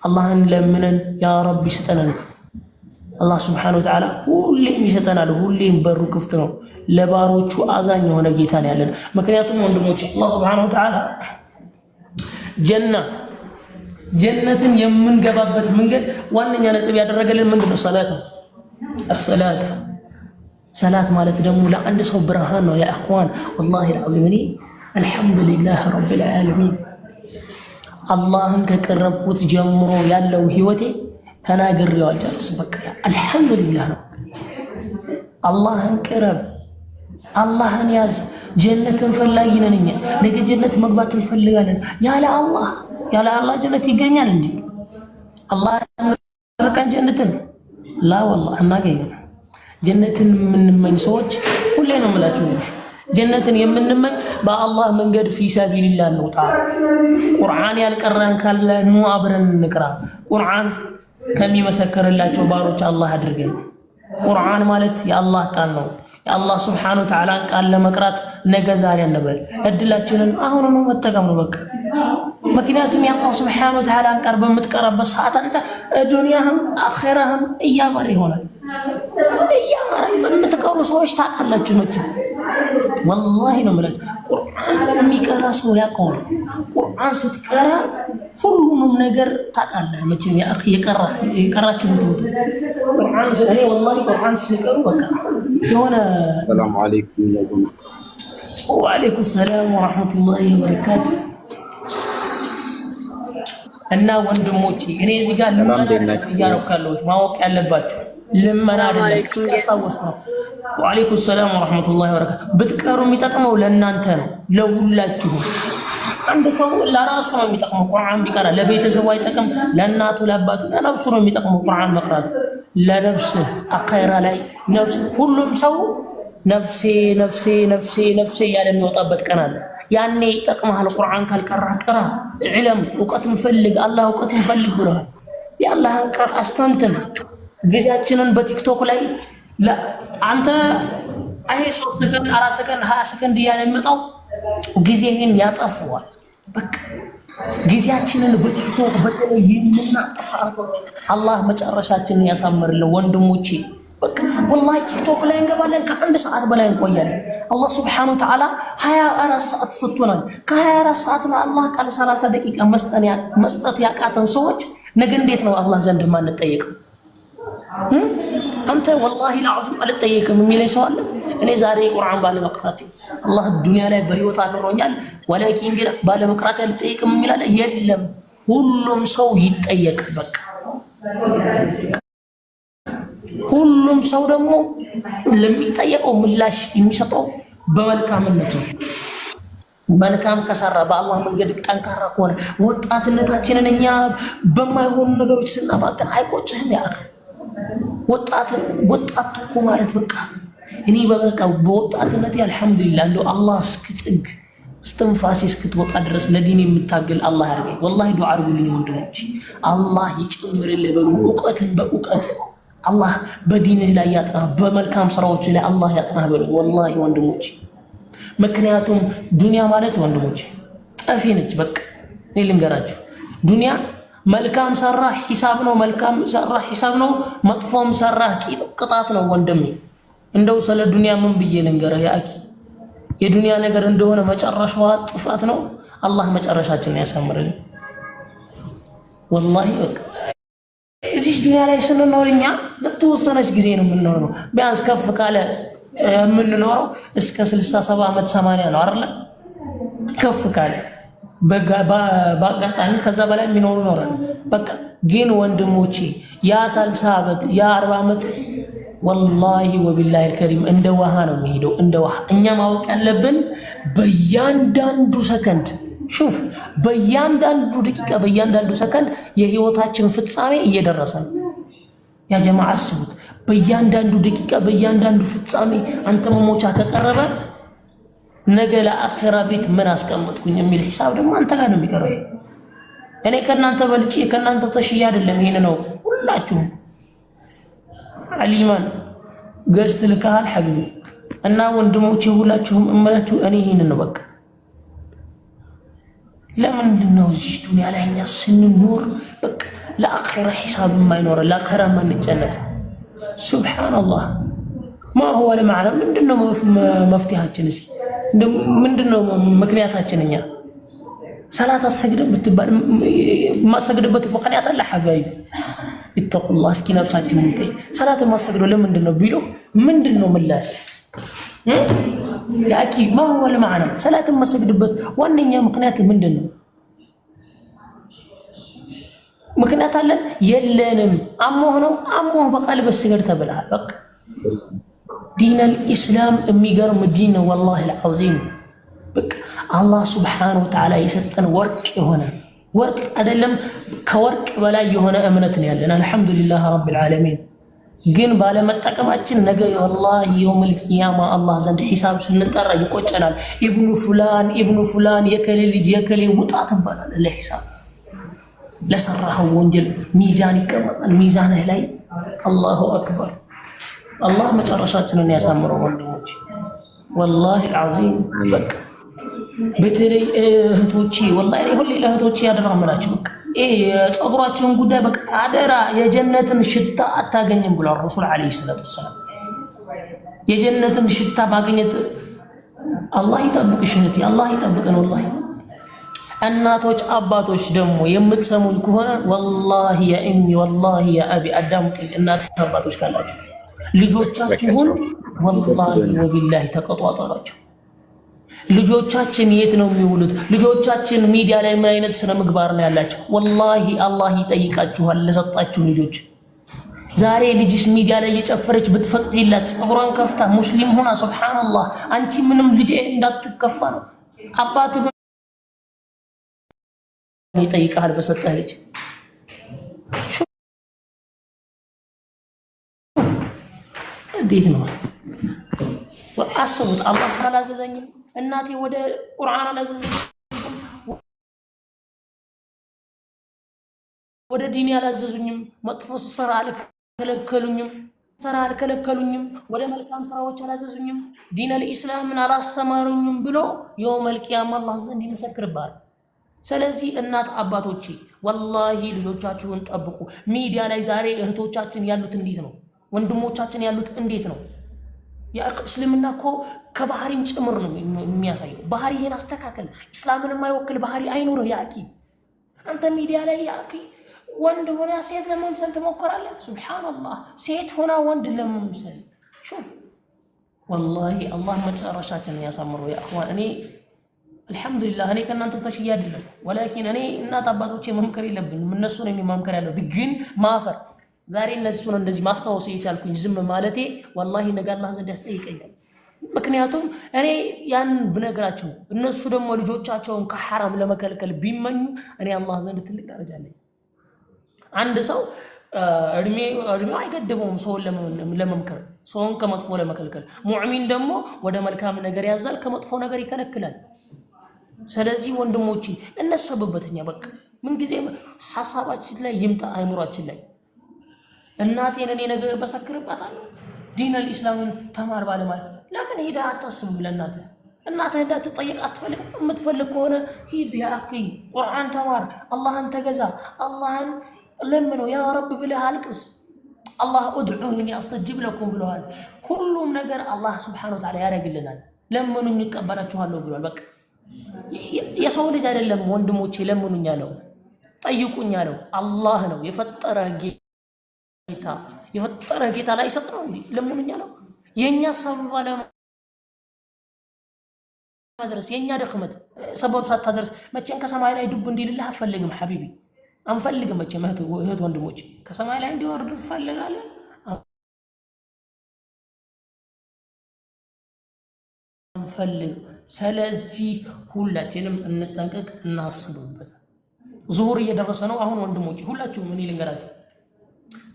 አላህን ለምነን ያ ረቢ ስጠነን። አላህ ሱብሓነሁ ወተዓላ ሁሌም ይሰጠናል። ሁሌም በሩ ክፍት ነው። ለባሮቹ አዛኝ የሆነ ጌታ ነው ያለን። ምክንያቱም ወንድሞች አላህ ሱብሓነሁ ወተዓላ ጀነትን የምንገባበት መንገድ ዋነኛ ነጥብ ያደረገልን ምንድነው? ሰላት ነው። الصلاة ሰላት ማለት ደግሞ ለአንድ ሰው ብርሃን ነው። ያ እኽዋን ወላሂ አልዓዚም እኔ አልሐምዱሊላህ ረቢል ዓለሚን አላህን ከቀረብኩት ጀምሮ ያለው ህይወቴ ተናግሬው አልጨርስም። በቃ አልሐምዱሊላህ ነው። አላህን ቅረብ፣ አላህን ያዝ። ጀነትን ፈላጊ ነን እኛ። ነገ ጀነት መግባት እንፈልጋለን። ያለ አላህ ጀነት ይገኛል እንዴ? አላህ ርቀን ጀነትን ላ ወላሂ አናገኝም። ጀነትን የምንመኝ ሰዎች ሁሌ ነው የምላችሁ፣ ጀነትን የምንመኝ በአላህ መንገድ ፊ ሰቢልላህ እንውጣ። ቁርአን ያልቀራን ካለ ኑ አብረን እንቅራ። ቁርአን ከሚመሰክርላቸው ባሮች አላህ አድርገን። ቁርአን ማለት የአላህ ቃል ነው። የአላህ ሱብሓነሁ ወተዓላ ቃል ለመቅራት ነገ ዛሬ አንበል፣ እድላችንን አሁን ነው መጠቀም ነው በቃ። ምክንያቱም የአላህ ሱብሓነሁ ወተዓላ ቃል በምትቀራበት ሰዓት አንተ ዱንያህም አኺራህም እያማረ ይሆናል። እያማረ በምትቀሩ ሰዎች ታውቃላችሁ መቼም ወላሂ ነው የምላችሁ። ቁርአን የሚቀራ ሰው ያውቀዋል። ቁርአን ስትቀራ ሁሉንም ነገር ታውቃለህ መቼም። ያ አኺ የቀራችሁ ምትወጡ ቁርአን እኔ ወላሂ ቁርአን ሲቀሩ በቃ የሆነ ሰላም አለይኩም ወአለይኩም ሰላም ወራህመቱላሂ ወበረካቱ። እና ወንድሞቼ እኔ እዚህ ጋር ልመና እያረካለሁ ማወቅ ያለባችሁ ልመና አይደለም። ያስታወስኩ ነው። ወአለይኩም ሰላም ወራህመቱላሂ ወበረካቱ። ብትቀሩ የሚጠቅመው ለእናንተ ነው፣ ለሁላችሁም። አንድ ሰው ለራሱ ነው የሚጠቅመው ቁርአን ቢቀራ፣ ለቤተሰቡ አይጠቅም። ለእናቱ ለአባቱ ለነፍሱ ነው የሚጠቅመው ቁርአን መቅራቱ። ለነፍስህ አኺራ ላይ ነፍስ ሁሉም ሰው ነፍሴ ነፍሴ ነፍሴ ነፍሴ እያለ የሚወጣበት ቀን አለ። ያኔ ይጠቅምሃል። ቁርአን ካልቀራ ቅራ፣ ዕለም እውቀትን ፈልግ፣ አላህ እውቀትን ፈልግ ብለዋል። የአላህን ቃል አስተንትን። ጊዜያችንን በቲክቶክ ላይ አንተ አይ 3 ሰከንድ 4 ሰከንድ 20 ሰከንድ እያለ የሚመጣው ጊዜህን ያጠፋዋል። በቃ ጊዜያችንን በቲክቶክ በተለይ የምናጠፋቶች አላህ መጨረሻችንን ያሳምርልን ወንድሞቼ። በቃ ወላሂ ቲክቶክ ላይ እንገባለን፣ ከአንድ ሰዓት በላይ እንቆያለን። አላህ ሱብሓነሁ ወተዓላ 24 ሰዓት ሰጥቶናል። ከ24 ሰዓት ነው አላህ ቃል 30 ደቂቃ መስጠት ያቃተን ሰዎች ነገ እንዴት ነው አላህ ዘንድ ማንጠየቀው? አንተ ወላሂ ለዓዝም አልጠየቅም የሚለኝ ሰው አለ? እኔ ዛሬ ቁርአን ባለመቅራቴ አላህ ዱንያ ላይ በህይወት አኖሮኛል፣ ወላኪን ግን ባለመቅራቴ አልጠየቅም የሚል አለ? የለም። ሁሉም ሰው ይጠየቅ። በቃ ሁሉም ሰው ደግሞ ለሚጠየቀው ምላሽ የሚሰጠው በመልካምነት ነው። መልካም ከሰራ በአላህ መንገድ ጠንካራ ከሆነ ወጣትነታችንን እኛ በማይሆኑ ነገሮች ስናባክን አይቆጭህም? ያ ወጣት እኮ ማለት በቃ እኔ በቃ በወጣትነቴ አልሐምዱሊላህ እንደው አላህ እስክጥግ እስትንፋሴ እስክትወጣ ድረስ ለዲን የምታገል አላህ ያድርገኝ። ወላሂ ዱዓ አድርጉልኝ ወንድሞቼ፣ አላህ ይጨምርልህ በሉ። እውቀትን በእውቀት አላህ በዲንህ ላይ ያጥናህ፣ በመልካም ስራዎች ላይ አላህ ያጥናህ በሉ። ወላሂ ወንድሞቼ፣ ምክንያቱም ዱንያ ማለት ወንድሞቼ ጠፊ ነች። በቃ እኔ ልንገራችሁ፣ ዱንያ መልካም ሰራህ ሂሳብ ነው፣ መልካም ሰራህ ሂሳብ ነው፣ መጥፎም ሰራህ ቅጣት ነው። ወንድሜ እንደው ስለ ዱንያ ምን ብዬ ልንገርህ? ያኪ የዱንያ ነገር እንደሆነ መጨረሻዋ ጥፋት ነው። አላህ መጨረሻችንን ያሳምርልን። ወላሂ በቃ እዚህ ዱንያ ላይ ስንኖር እኛ ለተወሰነች ጊዜ ነው የምንኖረው። ቢያንስ ከፍ ካለ የምንኖረው እስከ 67 ዓመት 80 ነው አይደል? ከፍ ካለ በአጋጣሚ ከዛ በላይ የሚኖሩ ይኖራል። በቃ ግን ወንድሞቼ ያ 30 ዓመት ያ 40 ዓመት ወላሂ ወቢላሂ አልከሪም እንደ ውሃ ነው የሚሄደው፣ እንደ ውሃ። እኛ ማወቅ ያለብን በእያንዳንዱ ሰከንድ ሹፍ፣ በእያንዳንዱ ደቂቃ፣ በእያንዳንዱ ሰከንድ የህይወታችን ፍጻሜ እየደረሰ ነው። ያ ጀማዓ አስቡት፣ በእያንዳንዱ ደቂቃ፣ በእያንዳንዱ ፍጻሜ አንተ መሞቻ ከቀረበ ነገ ለአኺራ ቤት ምን አስቀመጥኩኝ የሚል ሂሳብ ደግሞ አንተ ጋር ነው የሚቀረው። እኔ ከናንተ በልጬ ከናንተ ተሽያ አይደለም። ይሄን ነው ሁላችሁም አሊማን ገዝት ልካል ሐቢቢ እና ወንድሞቼ ሁላችሁም እምላችሁ እኔ ይሄን ነው በቃ ለምንድን ነው እዚህ ዱንያ ላይ እኛ ስንኖር በቃ ለአኺራ ሒሳብ የማይኖር ለአኺራ ማንጨነቅ? ሱብሓነላህ ማ ሁወ ለማዕና ምንድነው መፍትሄያችን? እስኪ ምንድነው ምክንያታችን? እኛ ሰላት አሰግደን ብትባል የማትሰግድበት ምክንያት አለ? ሐባይቢ ኢተቁላህ እስኪ ነፍሳችንን እንጠይቅ። ሰላት የማትሰግደው ለምንድን ነው ቢሉ ምንድን ነው ምላሽ? ያኪ ማ ሁወ ለማዕና ሰላት የማትሰግድበት ዋነኛ ምክንያት ምንድን ነው? ምክንያት አለን? የለንም። አሞህ ነው አሞህ በቀልብ ስገድ ተብለሃል። በቃ ዲነል ኢስላም የሚገርም ዲን ነው ወላሂ አልዓዚም። በቃ አላህ ሱብሓነሁ ወተዓላ የሰጠን ወርቅ የሆነ ወርቅ አይደለም ከወርቅ በላይ የሆነ እምነት ነው ያለን። አልሐምዱሊላህ ረብል ዓለሚን። ግን ባለመጠቀማችን ነገ ወላሂ የውመል ቂያማ አላህ ዘንድ ሒሳብ ስንጠራ ይቆጨናል። ኢብኑ ፉላን የከሌ ልጅ የከሌ ውጣ ትባላለህ ለሒሳብ። ለሰራኸው ወንጀል ሚዛን ይቀመጣል። ሚዛንህ ላይ አላሁ አክበር። አላህ መጨረሻችንን ያሳምረው ወንድሞች ወላሂ አልዓዚም። በቃ በተለይ እህቶቼ ወላሂ ሁሌ ለእህቶቼ ያደራምላችሁ በቃ የፀጉራችሁን ጉዳይ በቃ አደራ የጀነትን ሽታ አታገኝም ብሏል ረሱል ዓለይሂ ሰላቱ ወሰላም። የጀነትን ሽታ ማግኘት አላህ ይጠብቅሽ እህቴ፣ አላህ ይጠብቅን ወላሂ። እናቶች አባቶች ደግሞ የምትሰሙኝ ከሆነ ወላሂ ያ እሚ ወላሂ ያ አቢ አዳምጡኝ። እናቶች አባቶች ካላችሁ ልጆቻችሁን ወላሂ ወቢላሂ ተቆጣጠሯቸው። ልጆቻችን የት ነው የሚውሉት? ልጆቻችን ሚዲያ ላይ ምን አይነት ስነ ምግባር ነው ያላቸው? ወላሂ አላህ ይጠይቃችኋል ለሰጣችሁ ልጆች። ዛሬ ልጅሽ ሚዲያ ላይ እየጨፈረች ብትፈቅጂላት ፀጉሯን ከፍታ ሙስሊም ሆና ሱብሃንአላህ አንቺ ምንም ልጅ እንዳትከፋ ነው አባት ይጠይቃል በሰጠህ ልጅ። እንዴት ነው አስቡት። አላህ ስላላዘዘኝም እናቴ ወደ ቁርአን አላዘዘኝም ወደ ዲን ያላዘዙኝም መጥፎ ስራ አልከለከሉኝም ወደ መልካም ስራዎች አላዘዙኝም ዲነል ኢስላምን አላስተማሩኝም ብሎ የውመል ቂያማ አላህ ዘንድ ይመሰክርብሃል። ስለዚህ እናት አባቶቼ ወላሂ ልጆቻችሁን ጠብቁ። ሚዲያ ላይ ዛሬ እህቶቻችን ያሉት እንዴት ነው? ወንድሞቻችን ያሉት እንዴት ነው? እስልምና እኮ ከባህሪም ጭምር ነው የሚያሳየው። ባህሪህን አስተካከል። እስላምን የማይወክል ባህሪ አይኖርህ። ያኪ አንተ ሚዲያ ላይ ያኪ ወንድ ሆና ሴት ለመምሰል ትሞክራለህ። ሱብሃንአላህ ሴት ሆና ወንድ ለመምሰል ሹፍ። ወላሂ አላህ መጨረሻችንን ያሳምረው። ያ አኽዋን እኔ አልሐምዱሊላህ እኔ ከእናንተ ተሽዬ አይደለም፣ ወላኪን እኔ እናት አባቶቼ መምከር የለብኝም እነሱን የሚመምከር ያለብኝ ግን ማፈር ዛሬ እነሱን እንደዚህ ማስታወስ የቻልኩኝ ዝም ማለቴ ወላሂ ነገ አላህ ዘንድ ያስጠይቀኛል። ምክንያቱም እኔ ያን ብነግራቸው እነሱ ደግሞ ልጆቻቸውን ከሐራም ለመከልከል ቢመኙ እኔ አላህ ዘንድ ትልቅ ደረጃ አለኝ። አንድ ሰው እድሜው አይገድበውም ሰውን ለመምከር፣ ሰውን ከመጥፎ ለመከልከል። ሙዕሚን ደግሞ ወደ መልካም ነገር ያዛል፣ ከመጥፎ ነገር ይከለክላል። ስለዚህ ወንድሞቼ እነሰብበትኛ በቃ ምንጊዜም ሐሳባችን ላይ ይምጣ አይምሯችን ላይ። እናቴን እኔ ነገር በሰክርባታለሁ ዲነል ኢስላምን ተማር ባለማለት ለምን ሄዳ አታስብም? ለእናትህ እናትህ እንዳትጠየቅ አትፈልግ? የምትፈልግ ከሆነ ሂድ ያ አኺ ቁርአን ተማር፣ አላህን ተገዛ፣ አላህን ለምነው፣ ያ ረብ ብለህ አልቅስ። አላህ ኡድዑኒ አስተጅብ ለኩም ብለዋል። ሁሉም ነገር አላህ ሱብሓነሁ ወተዓላ ያደርግልናል። ለምኑኝ ይቀበላችኋለሁ ብሏል። በቃ የሰው ልጅ አይደለም ወንድሞቼ ለምኑኝ ያለው ጠይቁኝ ያለው አላህ ነው። የፈጠረ ጌታ ላይ ሰጥ ነው እንዴ ለምኑኝ ያለው? የኛ ሰበብ ማድረስ የኛ ደክመት ሰበብ ሳታደርስ መቼም ከሰማይ ላይ ዱብ እንዲልልህ አትፈልግም ሐቢቢ። አንፈልግም መቼም እህት ወንድሞቼ ከሰማይ ላይ እንዲወርድ እንፈልጋለን አንፈልግ። ስለዚህ ሁላችንም እንጠንቀቅ፣ እናስብበት። ዙሁር እየደረሰ ነው። አሁን ወንድሞቼ ሁላችሁም ምን ልንገራችሁ፣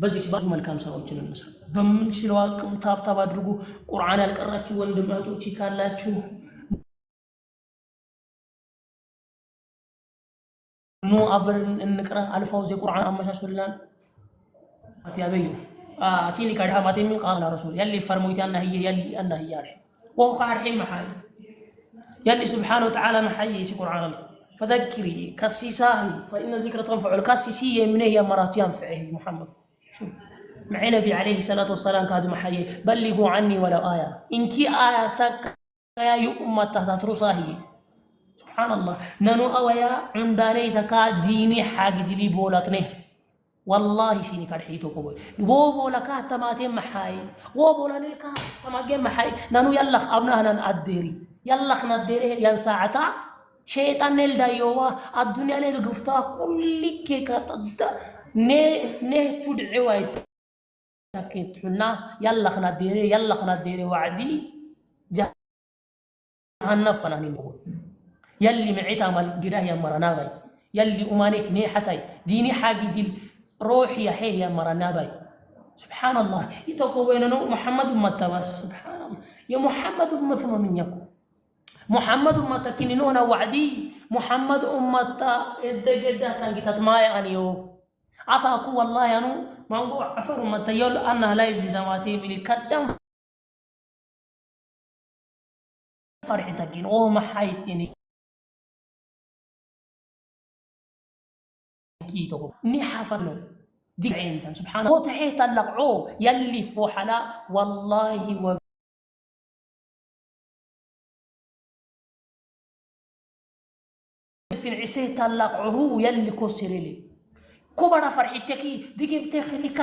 በዚህ ባዙ መልካም ስራዎችን እንስራ። በምንችለው አቅም ታብታብ አድርጉ። ቁርአን ያልቀራችሁ ወንድም እህቶች ካላችሁ ኑ አብረን እንቅራ። አልፋውዝ የቁርአን አመሻሽልናል አትያበዩ ሲኒ ካድሃ ማቴሚ ቃል ረሱል ያሊ ፈርሞይታና ህየ ያሊ አና ህያር ወሁ ቃርሂ መሐል ያሊ ሱብሓነሁ ወተዓላ መሐይ ሲ ቁርአን فذكري كسيساهي فإن ذكر تنفع الكاسسية من هي مرات ينفعه محمد شوف مع نبي عليه الصلاة والسلام كاد محيي بلغوا عني ولو آية إنك آياتك يا أمة تترصاهي سبحان الله نانو أويا عنداني تكا ديني حاج دلي بولتني والله شيني كرحيتو كوي wo bola ka tamaate maxay wo bola ne ka tamage maxay nanu yalla abna hanan adderi yalla khna adderi yan saata shaytan el dayowa ad-dunya ne gufta kulli ke ka tadda ne tud'i wayt takit hunna yalla khna adderi wa'di jahannam fanani يلي معيتا مال جراه يا مرنابي يلي أمانك نيحتي ديني حاجي دي روحي يا حي يا مرنابي سبحان الله يتقويننا محمد متبس سبحان الله يا محمد مثل من يكون محمد متكنينونا وعدي محمد أمتا إدجدا تنجت ماي أنيو عساكو والله أنو ما هو عفر متى يقول أنا لا يجي دماتي من الكدم فرحتكين أو محايتني ني حافظنا دي عين سبحان الله وتحيت اللقعو يلي فوحلا والله في عسيت اللقعو يلي كسر لي كبر فرحتك دي جبت خليك